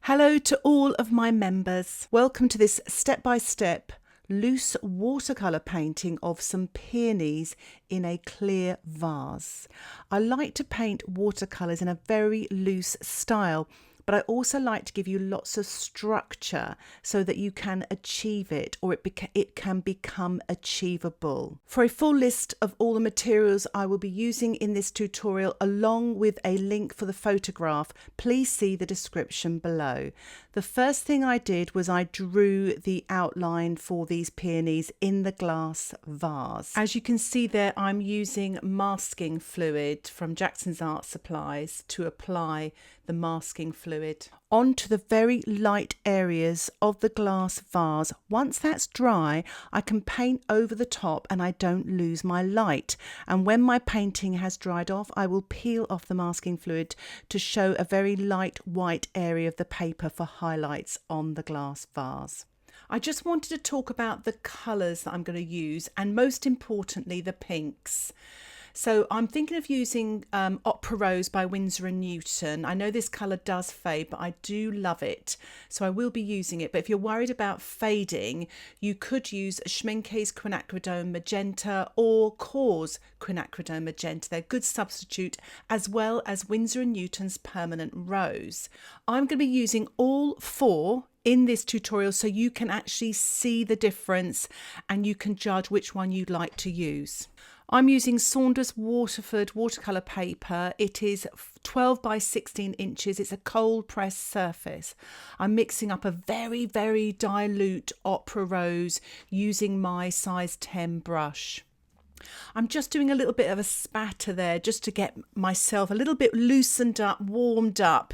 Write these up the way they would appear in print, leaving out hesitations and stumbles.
Hello to all of my members. Welcome to this step-by-step loose watercolour painting of some peonies in a clear vase. I like to paint watercolours in a very loose style, but I also like to give you lots of structure so that you can achieve it, or it can become achievable. For a full list of all the materials I will be using in this tutorial, along with a link for the photograph, please see the description below. The first thing I did was I drew the outline for these peonies in the glass vase. As you can see there, I'm using masking fluid from Jackson's Art Supplies to apply the masking fluid onto the very light areas of the glass vase. Once that's dry, I can paint over the top and I don't lose my light. And when my painting has dried off, I will peel off the masking fluid to show a very light white area of the paper for highlights on the glass vase. I just wanted to talk about the colours that I'm going to use, and most importantly the pinks. So I'm thinking of using Opera Rose by Winsor & Newton. I know this colour does fade, but I do love it, so I will be using it. But if you're worried about fading, you could use Schmincke's Quinacridone Magenta or Kors Quinacridone Magenta. They're a good substitute, as well as Winsor & Newton's Permanent Rose. I'm going to be using all four in this tutorial so you can actually see the difference and you can judge which one you'd like to use. I'm using Saunders Waterford watercolour paper. It is 12 by 16 inches. It's a cold press surface. I'm mixing up a very, very dilute Opera Rose using my size 10 brush. I'm just doing a little bit of a spatter there just to get myself a little bit loosened up, warmed up.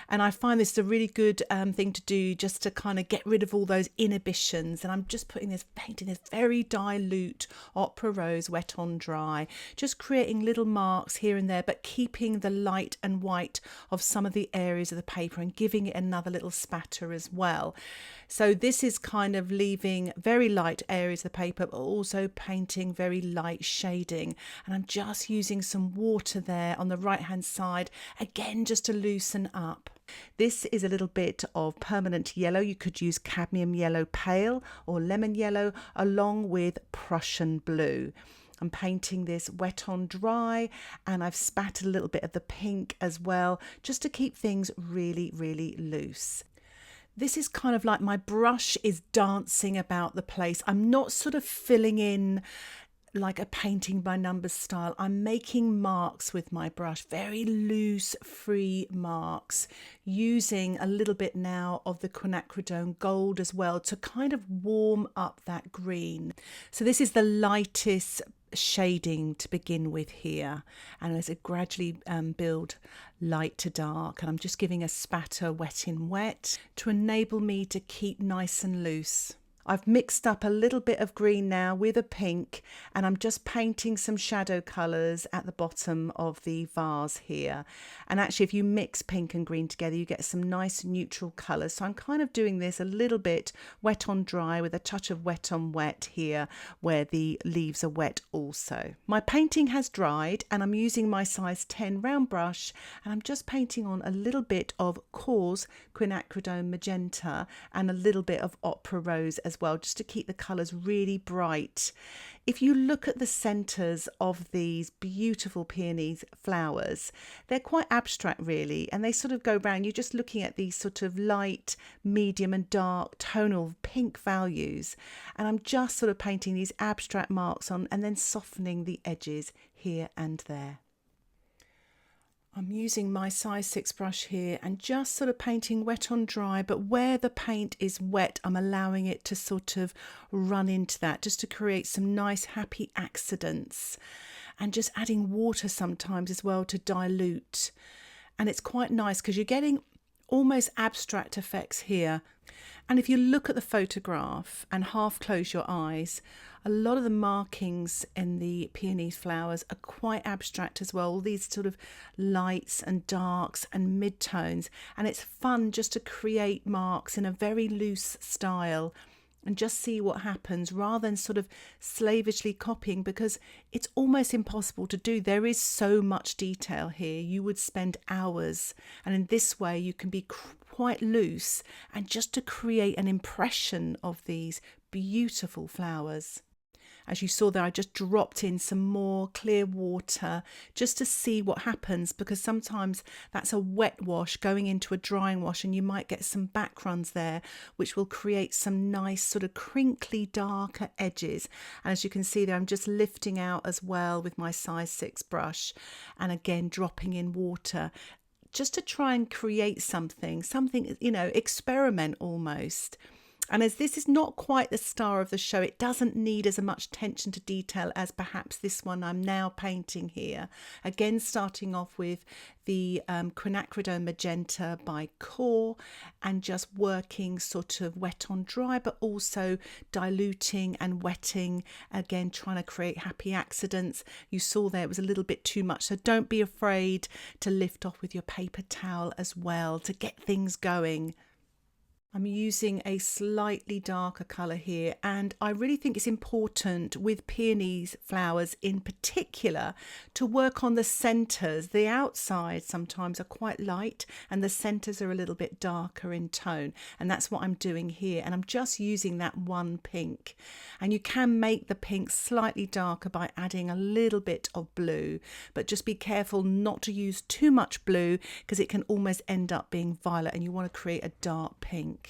And I find this a really good thing to do just to kind of get rid of all those inhibitions. And I'm just painting this very dilute Opera Rose wet on dry, just creating little marks here and there, but keeping the light and white of some of the areas of the paper and giving it another little spatter as well. So this is kind of leaving very light areas of the paper, but also painting very light shading. And I'm just using some water there on the right hand side, again just to loosen up. This is a little bit of permanent yellow. You could use cadmium yellow pale or lemon yellow along with Prussian blue. I'm painting this wet on dry, and I've spattered a little bit of the pink as well, just to keep things really, really loose. This is kind of like my brush is dancing about the place. I'm not sort of filling in like a painting by numbers style. I'm making marks with my brush, very loose, free marks, using a little bit now of the Quinacridone gold as well to kind of warm up that green. So this is the lightest shading to begin with here, and as it gradually build light to dark, and I'm just giving a spatter wet in wet to enable me to keep nice and loose. I've mixed up a little bit of green now with a pink, and I'm just painting some shadow colours at the bottom of the vase here. And actually, if you mix pink and green together, you get some nice neutral colours. So I'm kind of doing this a little bit wet on dry with a touch of wet on wet here where the leaves are wet also. My painting has dried, and I'm using my size 10 round brush, and I'm just painting on a little bit of Kors Quinacridone Magenta and a little bit of Opera Rose as well, just to keep the colours really bright. If you look at the centres of these beautiful peonies flowers, they're quite abstract really, and they sort of go round. You're just looking at these sort of light, medium and dark tonal pink values, and I'm just sort of painting these abstract marks on and then softening the edges here and there. I'm using my size 6 brush here and just sort of painting wet on dry, but where the paint is wet, I'm allowing it to sort of run into that just to create some nice happy accidents, and just adding water sometimes as well to dilute. And it's quite nice because you're getting almost abstract effects here. And if you look at the photograph and half close your eyes, a lot of the markings in the peony flowers are quite abstract as well, all these sort of lights and darks and mid-tones, and it's fun just to create marks in a very loose style and just see what happens rather than sort of slavishly copying, because it's almost impossible to do. There is so much detail here, you would spend hours, and in this way you can be quite loose, and just to create an impression of these beautiful flowers. As you saw there, I just dropped in some more clear water just to see what happens, because sometimes that's a wet wash going into a drying wash and you might get some backgrounds there which will create some nice sort of crinkly darker edges. And as you can see there, I'm just lifting out as well with my size 6 brush, and again dropping in water just to try and create something, you know, experiment almost. And as this is not quite the star of the show, it doesn't need as much attention to detail as perhaps this one I'm now painting here. Again, starting off with the Quinacridone Magenta by Core, and just working sort of wet on dry, but also diluting and wetting, again trying to create happy accidents. You saw there it was a little bit too much, so don't be afraid to lift off with your paper towel as well to get things going. I'm using a slightly darker colour here, and I really think it's important with peonies flowers in particular to work on the centres. The outsides sometimes are quite light and the centres are a little bit darker in tone, and that's what I'm doing here. And I'm just using that one pink, and you can make the pink slightly darker by adding a little bit of blue, but just be careful not to use too much blue because it can almost end up being violet, and you want to create a dark pink.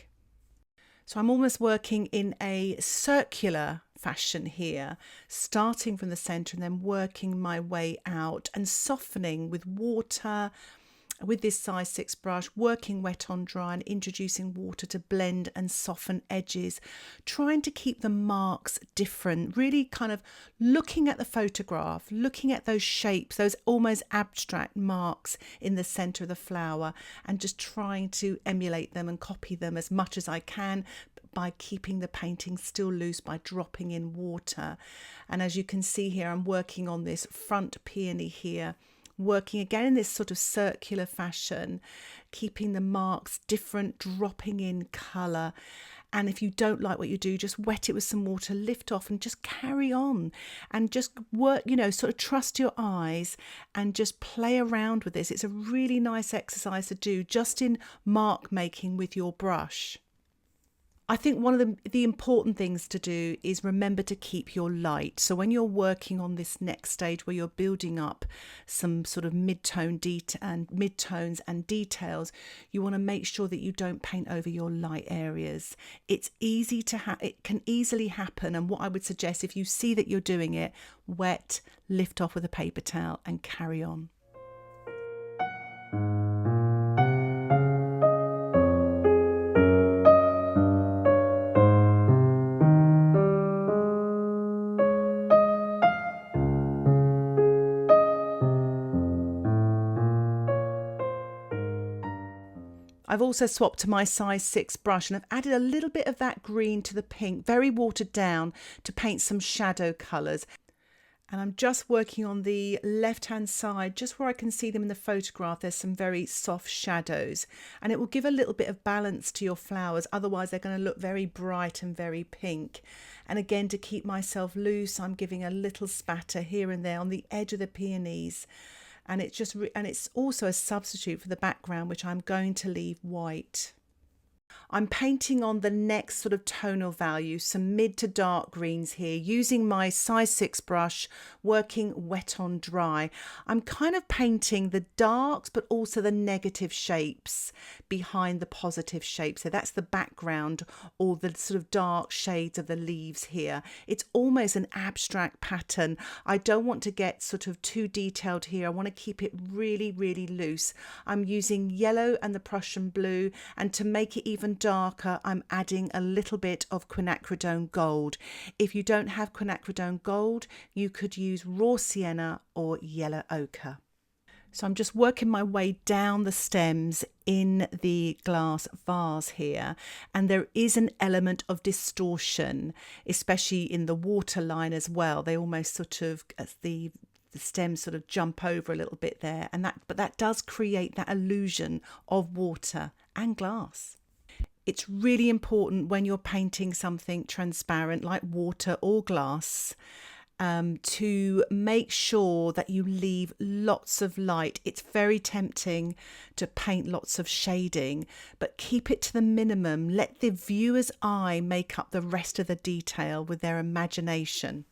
So I'm almost working in a circular fashion here, starting from the centre and then working my way out and softening with water with this size 6 brush, working wet on dry and introducing water to blend and soften edges, trying to keep the marks different, really kind of looking at the photograph, looking at those shapes, those almost abstract marks in the centre of the flower, and just trying to emulate them and copy them as much as I can by keeping the painting still loose by dropping in water. And as you can see here, I'm working on this front peony here, working again in this sort of circular fashion, keeping the marks different, dropping in colour. And if you don't like what you do, just wet it with some water, lift off and just carry on and just work, you know, sort of trust your eyes and just play around with this. It's a really nice exercise to do just in mark making with your brush. I think one of the important things to do is remember to keep your light. So when you're working on this next stage where you're building up some sort of midtones and details, you want to make sure that you don't paint over your light areas. It's easy to it can easily happen, and what I would suggest, if you see that you're doing it, wet, lift off with a paper towel and carry on. I've also swapped to my size 6 brush and I've added a little bit of that green to the pink, very watered down, to paint some shadow colours. And I'm just working on the left hand side, just where I can see them in the photograph. There's some very soft shadows, and it will give a little bit of balance to your flowers. Otherwise they're going to look very bright and very pink. And again, to keep myself loose, I'm giving a little spatter here and there on the edge of the peonies. And it's just and it's also a substitute for the background, which I'm going to leave white. I'm painting on the next sort of tonal value, some mid to dark greens here, using my size 6 brush, working wet on dry. I'm kind of painting the darks but also the negative shapes behind the positive shapes. So that's the background, or the sort of dark shades of the leaves here. It's almost an abstract pattern. I don't want to get sort of too detailed here. I want to keep it really, really loose. I'm using yellow and the Prussian blue, and to make it even darker, I'm adding a little bit of Quinacridone Gold. If you don't have Quinacridone Gold, you could use raw sienna or yellow ochre. So I'm just working my way down the stems in the glass vase here, and there is an element of distortion, especially in the water line as well. They almost sort of, the stems sort of jump over a little bit there, and that does create that illusion of water and glass. It's really important when you're painting something transparent like water or glass, to make sure that you leave lots of light. It's very tempting to paint lots of shading, but keep it to the minimum. Let the viewer's eye make up the rest of the detail with their imagination.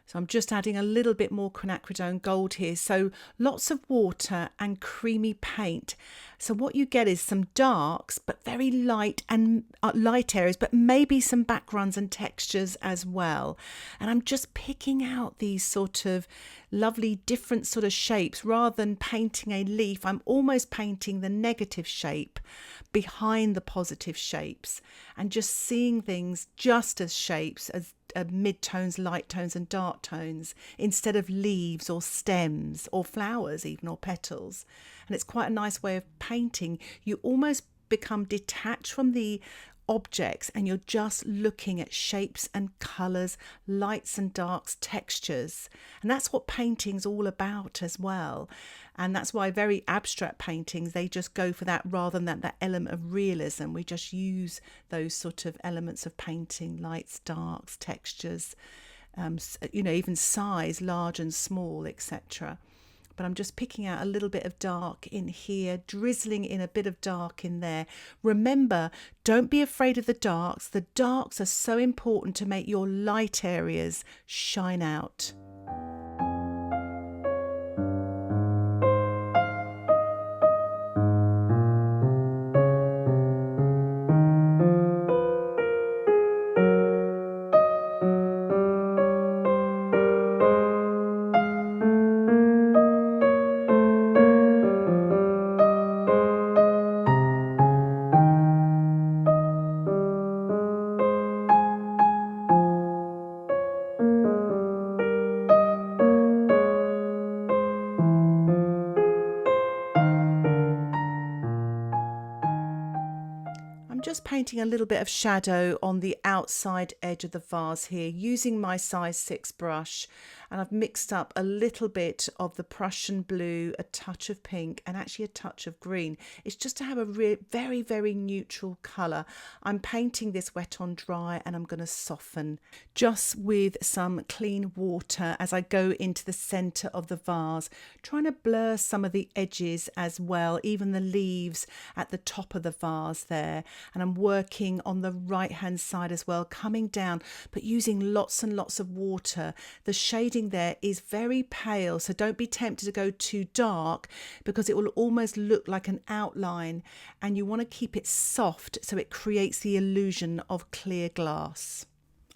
So I'm just adding a little bit more quinacridone gold here. So lots of water and creamy paint. So what you get is some darks, but very light and light areas, but maybe some backgrounds and textures as well. And I'm just picking out these sort of lovely different sort of shapes. Rather than painting a leaf, I'm almost painting the negative shape behind the positive shapes, and just seeing things just as shapes, as mid-tones, light tones and dark tones, instead of leaves or stems or flowers even, or petals. And it's quite a nice way of painting. You almost become detached from the objects and you're just looking at shapes and colours, lights and darks, textures. And that's what painting's all about as well. And that's why very abstract paintings, they just go for that rather than that element of realism. We just use those sort of elements of painting, lights, darks, textures, even size, large and small, etc. But I'm just picking out a little bit of dark in here, drizzling in a bit of dark in there. Remember, don't be afraid of the darks. The darks are so important to make your light areas shine out. Just painting a little bit of shadow on the outside edge of the vase here using my size 6 brush, and I've mixed up a little bit of the Prussian blue, a touch of pink and actually a touch of green. It's just to have a very, very neutral colour. I'm painting this wet on dry and I'm going to soften just with some clean water as I go into the centre of the vase, trying to blur some of the edges as well, even the leaves at the top of the vase there. And I'm working on the right hand side as well, coming down, but using lots and lots of water. The shading there is very pale, so don't be tempted to go too dark because it will almost look like an outline, and you want to keep it soft so it creates the illusion of clear glass.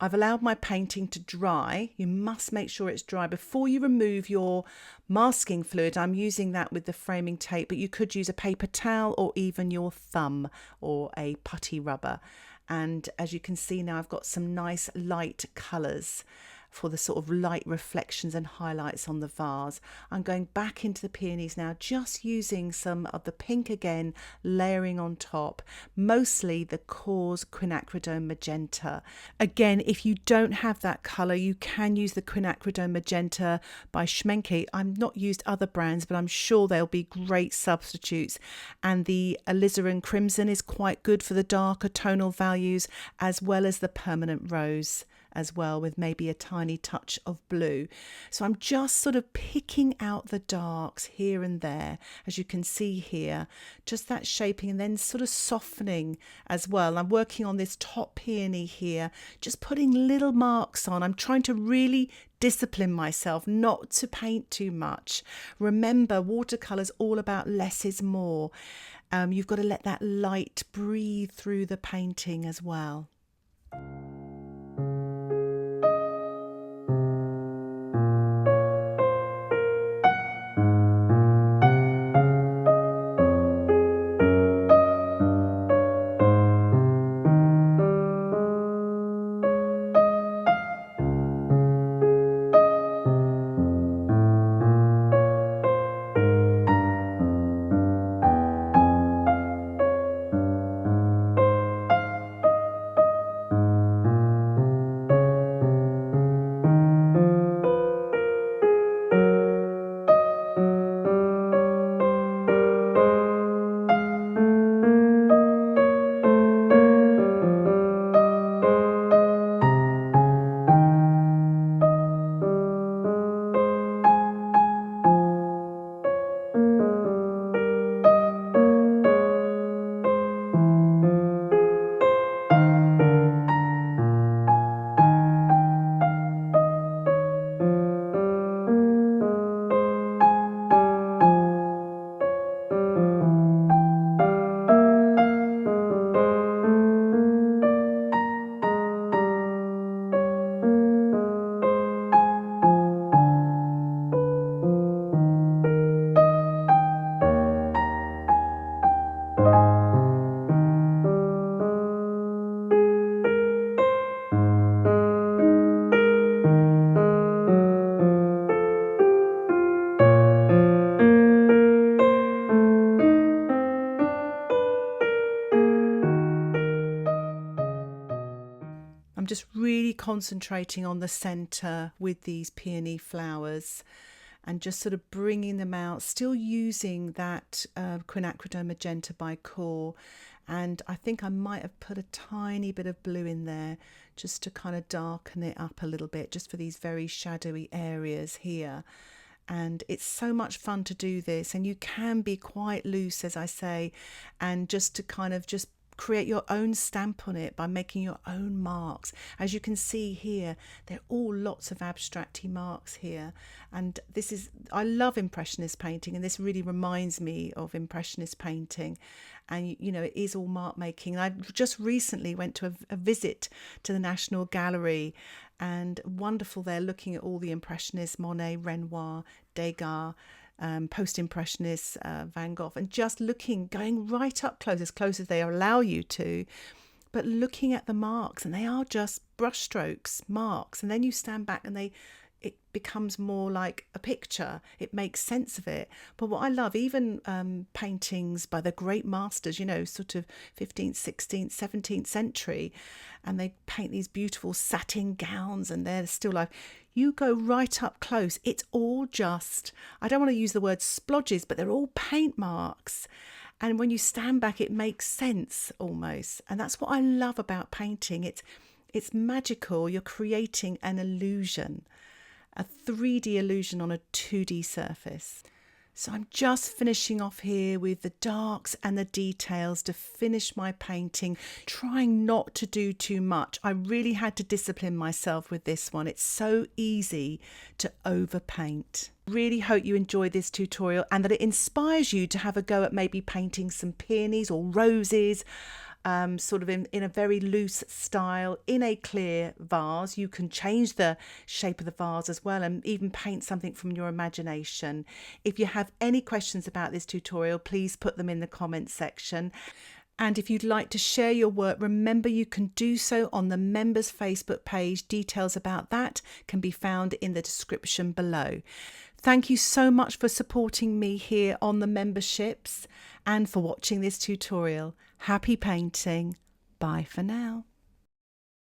I've allowed my painting to dry. You must make sure it's dry before you remove your masking fluid. I'm using that with the framing tape, but you could use a paper towel or even your thumb or a putty rubber. And as you can see now, I've got some nice light colours for the sort of light reflections and highlights on the vase. I'm going back into the peonies now, just using some of the pink again, layering on top, mostly the Cause Quinacridone Magenta. Again, if you don't have that colour, you can use the Quinacridone Magenta by Schmincke. I've not used other brands, but I'm sure they'll be great substitutes. And the Alizarin Crimson is quite good for the darker tonal values, as well as the Permanent Rose as well, with maybe a tiny touch of blue. So I'm just sort of picking out the darks here and there, as you can see here, just that shaping, and then sort of softening as well. I'm working on this top peony here, just putting little marks on. I'm trying to really discipline myself not to paint too much. Remember, watercolour's all about less is more. You've got to let that light breathe through the painting as well. just really concentrating on the centre with these peony flowers and just sort of bringing them out, still using that Quinacridone Magenta by Core. And I think I might have put a tiny bit of blue in there just to kind of darken it up a little bit, just for these very shadowy areas here. And it's so much fun to do this, and you can be quite loose, as I say, and just to kind of just create your own stamp on it by making your own marks. As you can see here, they're all lots of abstracty marks here, and this is, I love Impressionist painting, and this really reminds me of Impressionist painting. And you know, it is all mark making. I just recently went to a visit to the National Gallery, and wonderful there, looking at all the Impressionists, Monet, Renoir, Degas, post-impressionists, Van Gogh, and just going right up close as they allow you to, but looking at the marks, and they are just brush strokes, marks, and then you stand back and it becomes more like a picture. It makes sense of it. But what I love, even paintings by the great masters, you know, sort of 15th, 16th, 17th century, and they paint these beautiful satin gowns, and they're still life. You go right up close, it's all just, I don't want to use the word splodges, but they're all paint marks. And when you stand back, it makes sense almost. And that's what I love about painting. It's magical. You're creating an illusion, a 3D illusion on a 2D surface. So I'm just finishing off here with the darks and the details to finish my painting, trying not to do too much. I really had to discipline myself with this one. It's so easy to overpaint. Really hope you enjoyed this tutorial and that it inspires you to have a go at maybe painting some peonies or roses, sort of in a very loose style in a clear vase. You can change the shape of the vase as well, and even paint something from your imagination. If you have any questions about this tutorial, please put them in the comments section. And if you'd like to share your work, remember you can do so on the members Facebook page. Details about that can be found in the description below. Thank you so much for supporting me here on the memberships and for watching this tutorial. Happy painting. Bye for now.